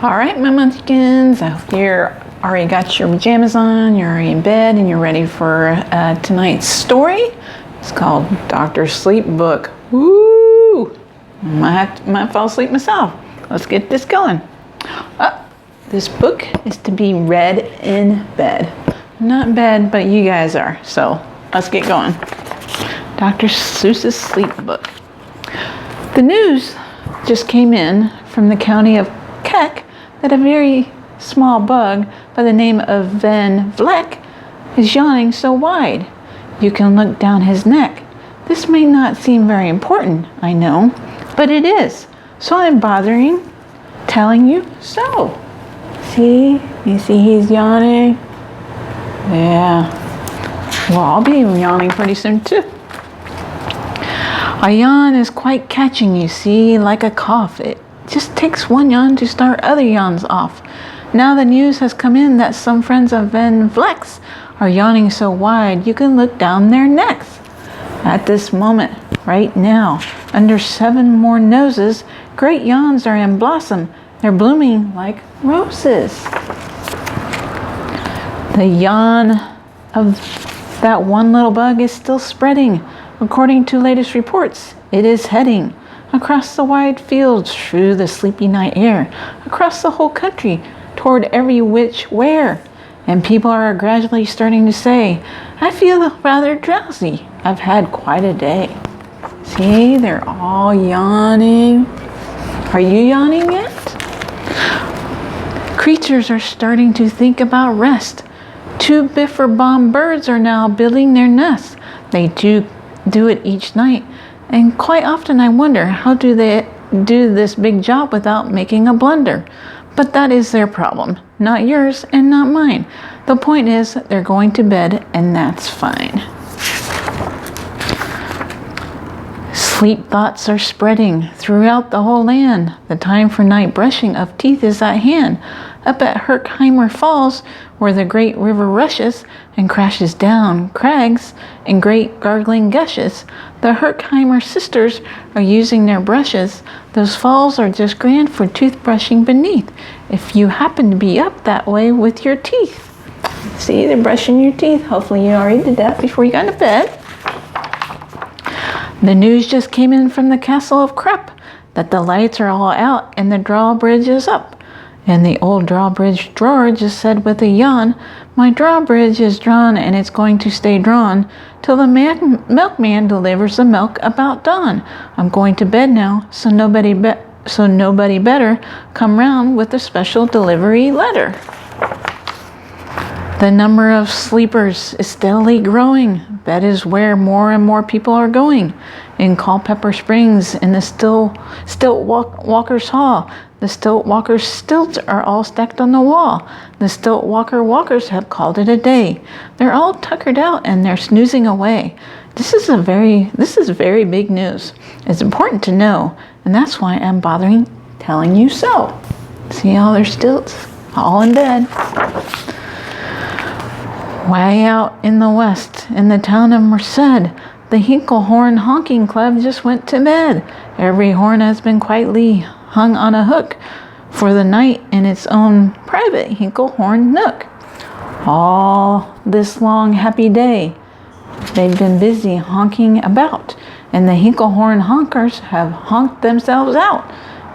All right, my munchkins, I hope you're already got your pajamas on, you're already in bed, and you're ready for tonight's story. It's called Dr. Sleep Book. Woo! Might fall asleep myself. Let's get this going. This book is to be read in bed. Not in bed, but you guys are. So let's get going. Dr. Seuss's Sleep Book. The news just came in from the county of Keck that a very small bug by the name of Van Vleck is yawning so wide you can look down his neck. This may not seem very important, I know, but it is. So I'm bothering telling you so. See? You see he's yawning? Yeah. Well, I'll be yawning pretty soon too. A yawn is quite catching, you see, like a cough. It just takes one yawn to start other yawns off. Now the news has come in that some friends of Van Vleck's are yawning so wide you can look down their necks. At this moment, right now, under 7 more noses, great yawns are in blossom. They're blooming like roses. The yawn of that one little bug is still spreading. According to latest reports, it is heading across the wide fields, through the sleepy night air, across the whole country, toward every which where. And people are gradually starting to say, I feel rather drowsy. I've had quite a day. See, they're all yawning. Are you yawning yet? Creatures are starting to think about rest. 2 biffer-bomb birds are now building their nests. They do it each night. And quite often I wonder, how do they do this big job without making a blunder? But that is their problem, not yours and not mine. The point is, they're going to bed, and that's fine. Sleep thoughts are spreading throughout the whole land. The time for night brushing of teeth is at hand. Up at Herkheimer Falls, where the great river rushes and crashes down crags in great gargling gushes, the Herkheimer sisters are using their brushes. Those falls are just grand for toothbrushing beneath, if you happen to be up that way with your teeth. See, they're brushing your teeth. Hopefully you already did that before you got to bed. The news just came in from the castle of Krupp that the lights are all out and the drawbridge is up. And the old drawbridge drawer just said with a yawn, my drawbridge is drawn and it's going to stay drawn till the milkman delivers the milk about dawn. I'm going to bed now, so nobody better come round with a special delivery letter. The number of sleepers is steadily growing. That is where more and more people are going. In Culpeper Springs, in the Stilt-Walker's Hall, the Stilt-Walker's stilts are all stacked on the wall. The Stilt-Walker walkers have called it a day. They're all tuckered out and they're snoozing away. This is very big news. It's important to know, and that's why I'm bothering telling you so. See all their stilts? All in bed. Way out in the west, in the town of Merced, the Hinklehorn Honking Club just went to bed. Every horn has been quietly hung on a hook for the night in its own private Hinklehorn nook. All this long happy day, they've been busy honking about, and the Hinklehorn honkers have honked themselves out.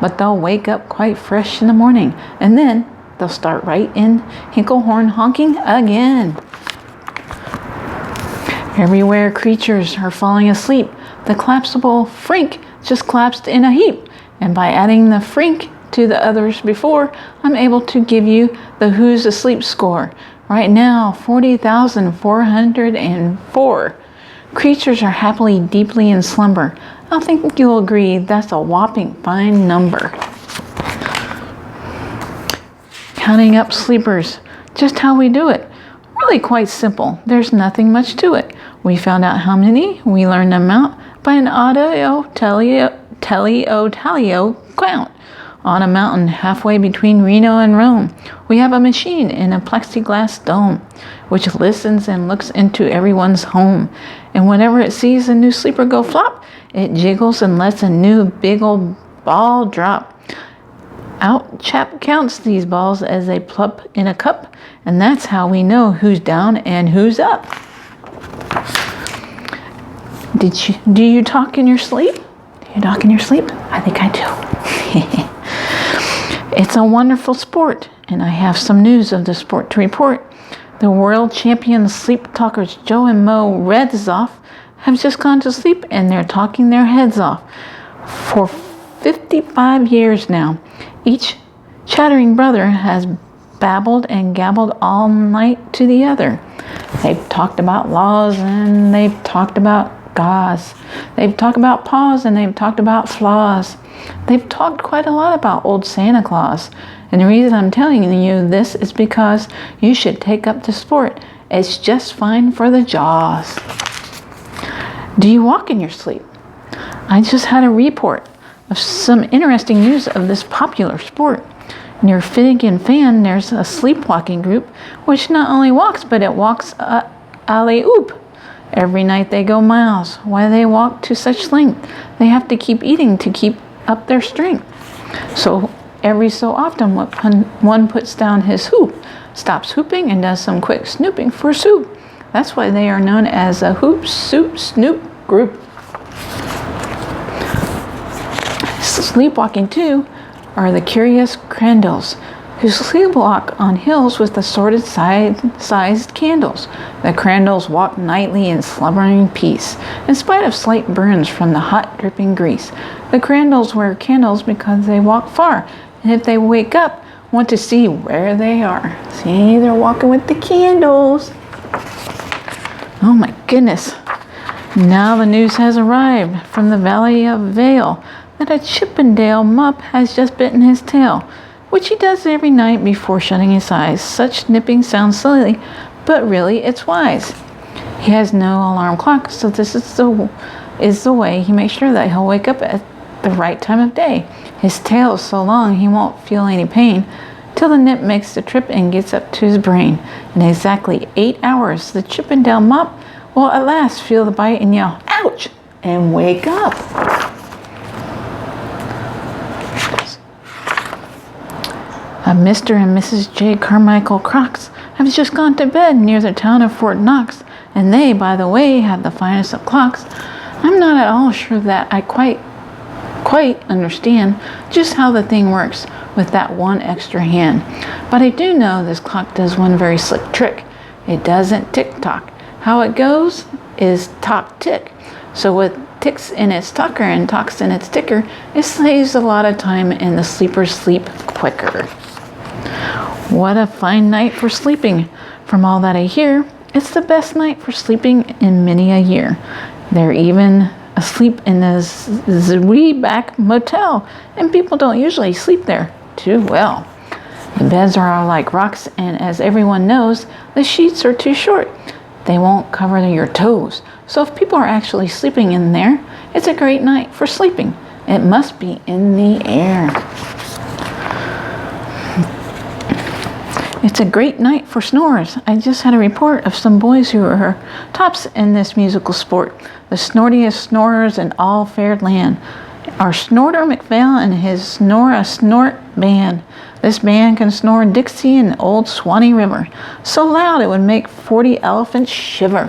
But they'll wake up quite fresh in the morning, and then they'll start right in Hinklehorn honking again. Everywhere creatures are falling asleep. The collapsible frink just collapsed in a heap. And by adding the frink to the others before, I'm able to give you the Who's Asleep score. Right now, 40,404. Creatures are happily deeply in slumber. I think you'll agree that's a whopping fine number. Counting up sleepers. Just how we do it. Really quite simple. There's nothing much to it. We found out how many. We learned them out by an audio talio count on a mountain halfway between Reno and Rome. We have a machine in a plexiglass dome which listens and looks into everyone's home. And whenever it sees a new sleeper go flop, it jiggles and lets a new big old ball drop. Out chap counts these balls as they plop in a cup, and that's how we know who's down and who's up. Do you talk in your sleep? Do you talk in your sleep? I think I do. It's a wonderful sport, and I have some news of the sport to report. The world champion sleep talkers Joe and Mo Redzoff have just gone to sleep, and they're talking their heads off. For 55 years now, each chattering brother has babbled and gabbled all night to the other. They've talked about laws and they've talked about gauze. They've talked about paws and they've talked about flaws. They've talked quite a lot about old Santa Claus. And the reason I'm telling you this is because you should take up the sport. It's just fine for the jaws. Do you walk in your sleep? I just had a report of some interesting news of this popular sport. Near Finnegan Fan, there's a sleepwalking group which not only walks, but it walks alley-oop. Every night they go miles. Why they walk to such length? They have to keep eating to keep up their strength. So every so often one puts down his hoop, stops hooping, and does some quick snooping for soup. That's why they are known as a Hoop Soup Snoop group. Sleepwalking, too, are the curious Crandalls, who sleepwalk on hills with assorted sized candles. The Crandalls walk nightly in slumbering peace, in spite of slight burns from the hot, dripping grease. The Crandalls wear candles because they walk far, and if they wake up, want to see where they are. See, they're walking with the candles. Oh my goodness. Now the news has arrived from the Valley of Vale that a Chippendale mup has just bitten his tail, which he does every night before shutting his eyes. Such nipping sounds silly, but really it's wise. He has no alarm clock, so this is the way he makes sure that he'll wake up at the right time of day. His tail is so long he won't feel any pain till the nip makes the trip and gets up to his brain. In exactly 8 hours, the Chippendale mup will at last feel the bite and yell, "Ouch!" and wake up. Mr. and Mrs. J. Carmichael Crocs have just gone to bed near the town of Fort Knox, and they, by the way, have the finest of clocks. I'm not at all sure that I quite understand just how the thing works with that one extra hand, but I do know this clock does one very slick trick. It doesn't tick-tock. How it goes is tock-tick. So with ticks in its tocker and tocks in its ticker, it saves a lot of time and the sleepers sleep quicker. What a fine night for sleeping. From all that I hear, it's the best night for sleeping in many a year. They're even asleep in the Zweeback Motel, and people don't usually sleep there too well. The beds are all like rocks, and as everyone knows, the sheets are too short. They won't cover your toes. So if people are actually sleeping in there, it's a great night for sleeping. It must be in the air. It's a great night for snorers. I just had a report of some boys who are tops in this musical sport. The snortiest snorers in all fair land are Snorter McPhail and his Snore a Snort band. This band can snore Dixie and Old Swanee River, so loud it would make 40 elephants shiver.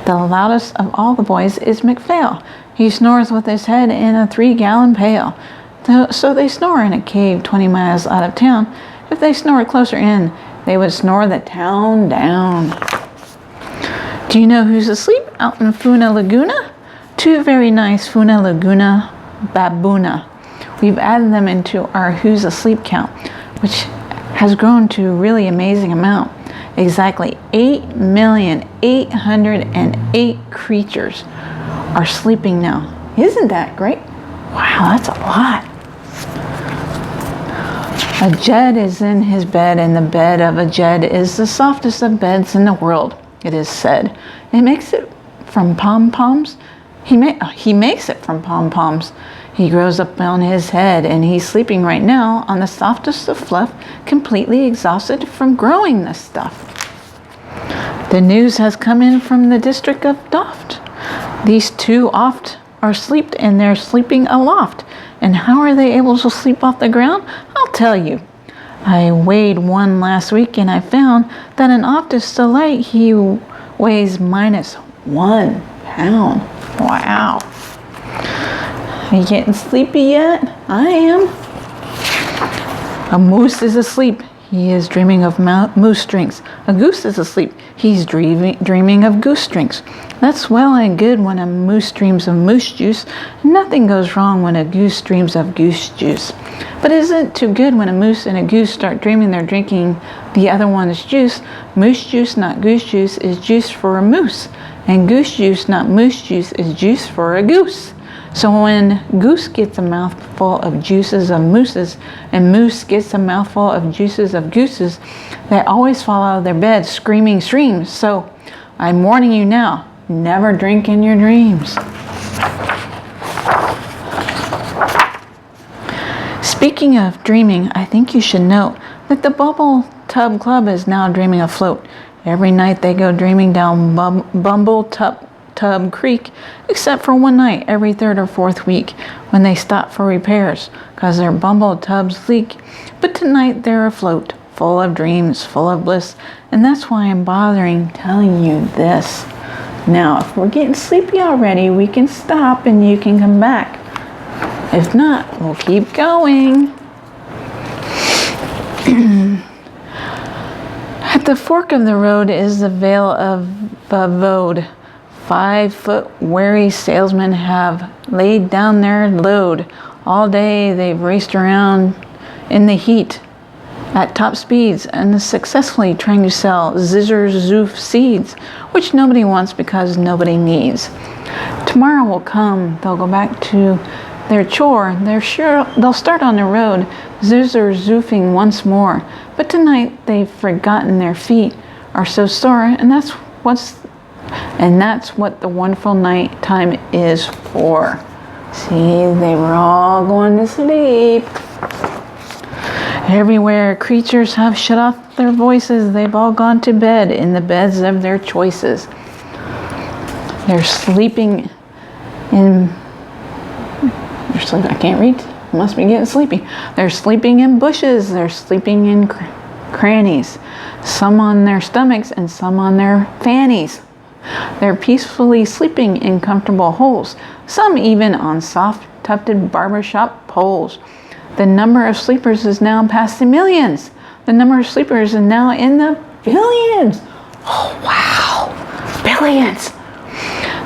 The loudest of all the boys is McPhail. He snores with his head in a 3-gallon pail. So they snore in a cave 20 miles out of town. If they snored closer in, they would snore the town down. Do you know who's asleep out in Funa Laguna? 2 very nice Funa Laguna baboona. We've added them into our Who's Asleep count, which has grown to a really amazing amount. Exactly 8,808 creatures are sleeping now. Isn't that great? Wow, that's a lot. A Jed is in his bed, and the bed of a Jed is the softest of beds in the world, it is said. It makes it from pom-poms. He makes it from pom-poms. He grows up on his head, and he's sleeping right now on the softest of fluff, completely exhausted from growing this stuff. The news has come in from the district of Doft. These 2 oft are sleeped, and they're sleeping aloft. And how are they able to sleep off the ground? I'll tell you. I weighed one last week and I found that in Optus Delight he weighs -1 pound. Wow. Are you getting sleepy yet? I am. A moose is asleep. He is dreaming of moose drinks. A goose is asleep. He's dreaming of goose drinks. That's well and good when a moose dreams of moose juice. Nothing goes wrong when a goose dreams of goose juice. But isn't it too good when a moose and a goose start dreaming they're drinking the other one's juice? Moose juice, not goose juice, is juice for a moose. And goose juice, not moose juice, is juice for a goose. So when goose gets a mouthful of juices of mooses and moose gets a mouthful of juices of gooses, they always fall out of their bed screaming streams. So I'm warning you now, never drink in your dreams. Speaking of dreaming, I think you should note that the Bubble Tub Club is now dreaming afloat. Every night they go dreaming down Bumble Tub Creek, except for one night every 3rd or 4th week when they stop for repairs because their bumble tubs leak. But tonight they're afloat, full of dreams, full of bliss, and that's why I'm bothering telling you this. Now, if we're getting sleepy already, we can stop and you can come back. If not, we'll keep going. At the fork of the road is the Vale of Vavode. 5-foot weary salesmen have laid down their load. All day they've raced around in the heat at top speeds and successfully trying to sell Zizzer Zoof seeds, which nobody wants because nobody needs. Tomorrow will come, they'll go back to their chore. They're sure they'll start on the road, Zizzer Zoofing once more. But tonight they've forgotten their feet are so sore, and that's what the wonderful night time is for. See, they were all going to sleep. Everywhere creatures have shut off their voices. They've all gone to bed in the beds of their choices. They're sleeping in... I can't read. Must be getting sleepy. They're sleeping in bushes. They're sleeping in crannies. Some on their stomachs and some on their fannies. They're peacefully sleeping in comfortable holes, some even on soft tufted barbershop poles. The number of sleepers is now past the millions. The number of sleepers is now in the billions. Oh, wow. Billions.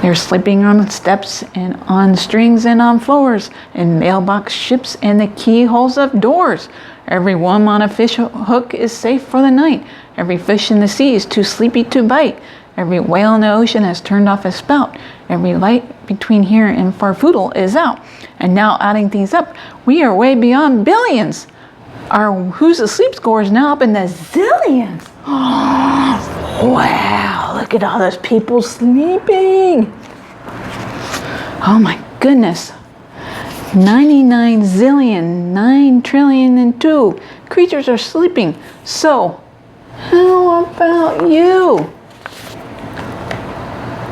They're sleeping on steps and on strings and on floors, in mailbox ships and the keyholes of doors. Every worm on a fish hook is safe for the night. Every fish in the sea is too sleepy to bite. Every whale in the ocean has turned off his spout. Every light between here and Farfoodle is out. And now adding things up, we are way beyond billions. Our Who's Asleep score is now up in the zillions. Oh, wow, look at all those people sleeping. Oh my goodness. 99 zillion, 9 trillion and 2 creatures are sleeping. So, how about you?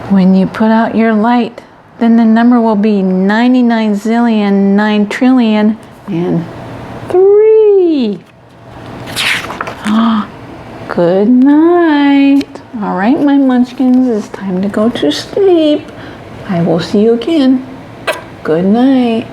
When you put out your light, then the number will be 99 zillion, 9 trillion, and 3. Good night. All right, my munchkins, it's time to go to sleep. I will see you again. Good night.